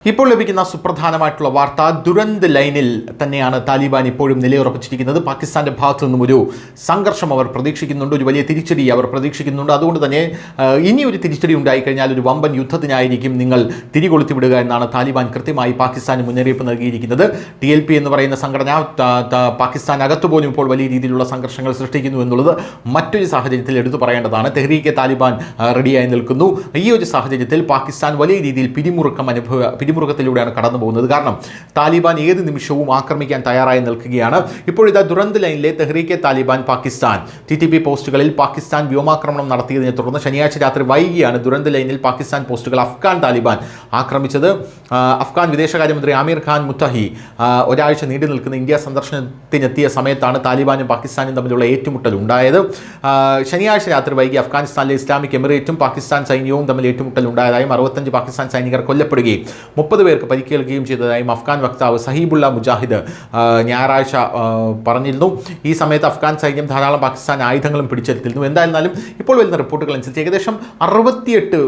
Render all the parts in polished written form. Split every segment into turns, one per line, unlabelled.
ഇപ്പോൾ ലഭിക്കുന്ന സുപ്രധാനമായിട്ടുള്ള വാർത്ത ദുരന്ത് ലൈനിൽ തന്നെയാണ് താലിബാൻ ഇപ്പോഴും നിലയുറപ്പിച്ചിരിക്കുന്നത്. പാകിസ്ഥാന്റെ ഭാഗത്തു നിന്നും ഒരു സംഘർഷം അവർ പ്രതീക്ഷിക്കുന്നുണ്ട്, ഒരു വലിയ തിരിച്ചടി അവർ പ്രതീക്ഷിക്കുന്നുണ്ട്. അതുകൊണ്ട് തന്നെ ഇനിയൊരു തിരിച്ചടി ഉണ്ടായിക്കഴിഞ്ഞാൽ ഒരു വമ്പൻ യുദ്ധത്തിനായിരിക്കും നിങ്ങൾ തിരികൊളുത്തി വിടുക എന്നാണ് താലിബാൻ കൃത്യമായി പാകിസ്ഥാന് മുന്നറിയിപ്പ് നൽകിയിരിക്കുന്നത്. TLP എന്ന് പറയുന്ന സംഘടന പാകിസ്ഥാൻ അകത്തുപോലും ഇപ്പോൾ വലിയ രീതിയിലുള്ള സംഘർഷങ്ങൾ സൃഷ്ടിക്കുന്നു എന്നുള്ളത് മറ്റൊരു സാഹചര്യത്തിൽ എടുത്തു പറയേണ്ടതാണ്. തെഹ്രീക്കെ താലിബാൻ റെഡിയായി നിൽക്കുന്നു. ഈ ഒരു സാഹചര്യത്തിൽ പാകിസ്ഥാൻ വലിയ രീതിയിൽ പിരിമുറുക്കത്തിലൂടെയാണ് കടന്നു പോകുന്നത്. കാരണം താലിബാൻ ഏത് നിമിഷവും ആക്രമിക്കാൻ തയ്യാറായി നിൽക്കുകയാണ്. ഇപ്പോഴിതാ ദുരന്ത് ലൈനിലെ തെഹ്രീക്കെ താലിബാൻ പാകിസ്ഥാൻ TTP പോസ്റ്റുകളിൽ പാകിസ്ഥാൻ വ്യോമാക്രമണം നടത്തിയതിനെ തുടർന്ന് ശനിയാഴ്ച രാത്രി വൈകിയാണ് ദുരന്ത് ലൈനിൽ പാകിസ്ഥാൻ പോസ്റ്റുകൾ അഫ്ഗാൻ താലിബാൻ ആക്രമിച്ചത്. അഫ്ഗാൻ വിദേശകാര്യമന്ത്രി ആമീർ ഖാൻ മുത്തഹി ഒരാഴ്ച നീണ്ടു നിൽക്കുന്ന ഇന്ത്യ സന്ദർശനത്തിനെത്തിയ സമയത്താണ് താലിബാനും പാകിസ്ഥാനും തമ്മിലുള്ള ഏറ്റുമുട്ടൽ ഉണ്ടായത്. ശനിയാഴ്ച രാത്രി വൈകി അഫ്ഗാനിസ്ഥാനിലെ ഇസ്ലാമിക് എമിറേറ്റും പാകിസ്ഥാൻ സൈന്യവും തമ്മിൽ ഏറ്റുമുട്ടൽ ഉണ്ടായതായും 65 പാകിസ്ഥാൻ സൈനികർ കൊല്ലപ്പെടുകയും 30 പേർക്ക് പരിക്കേൽക്കുകയും ചെയ്തതായും അഫ്ഗാൻ വക്താവ് സഹീബുള്ള മുജാഹിദ് ഞായറാഴ്ച പറഞ്ഞിരുന്നു. ഈ സമയത്ത് അഫ്ഗാൻ സൈന്യം ധാരാളം പാകിസ്ഥാൻ ആയുധങ്ങളും പിടിച്ചെടുത്തിരുന്നു. എന്തായിരുന്നാലും ഇപ്പോൾ വരുന്ന റിപ്പോർട്ടുകൾ അനുസരിച്ച് ഏകദേശം 68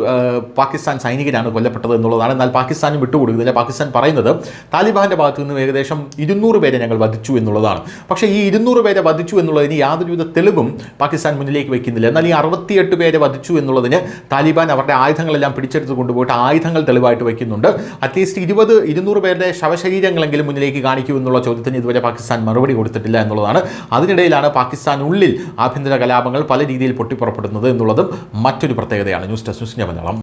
പാകിസ്ഥാൻ സൈനികരാണ് കൊല്ലപ്പെട്ടത് എന്നുള്ളതാണ്. എന്നാൽ പാകിസ്ഥാനും വിട്ടുകൊടുക്കുന്നില്ല. പാകിസ്ഥാൻ പറയുന്നത് താലിബാന്റെ ഭാഗത്തു നിന്നും ഏകദേശം 200 പേരെ ഞങ്ങൾ വധിച്ചു എന്നുള്ളതാണ്. പക്ഷേ ഈ 200 പേരെ വധിച്ചു എന്നുള്ളതിന് യാതൊരുവിധ തെളിവും പാകിസ്ഥാൻ മുന്നിലേക്ക് വയ്ക്കുന്നില്ല. എന്നാൽ ഈ 68 പേരെ വധിച്ചു എന്നുള്ളതിന് താലിബാൻ അവരുടെ ആയുധങ്ങളെല്ലാം പിടിച്ചെടുത്ത് കൊണ്ടുപോയിട്ട് ആയുധങ്ങൾ തെളിവായിട്ട് വയ്ക്കുന്നുണ്ട്. അറ്റ്ലീസ്റ്റ് 200 പേരുടെ ശവശരീരങ്ങളെങ്കിലും മുന്നിലേക്ക് കാണിക്കൂ എന്നുള്ള ചോദ്യത്തിന് ഇതുവരെ പാകിസ്ഥാൻ മറുപടി കൊടുത്തിട്ടില്ല എന്നുള്ളതാണ്. അതിനിടയിലാണ് പാകിസ്ഥാനുള്ളിൽ ആഭ്യന്തര കലാപങ്ങൾ പല രീതിയിൽ പൊട്ടിപ്പുറപ്പെടുന്നത് എന്നുള്ളതും മറ്റൊരു പ്രത്യേകതയാണ്. News desk news India Malayalam.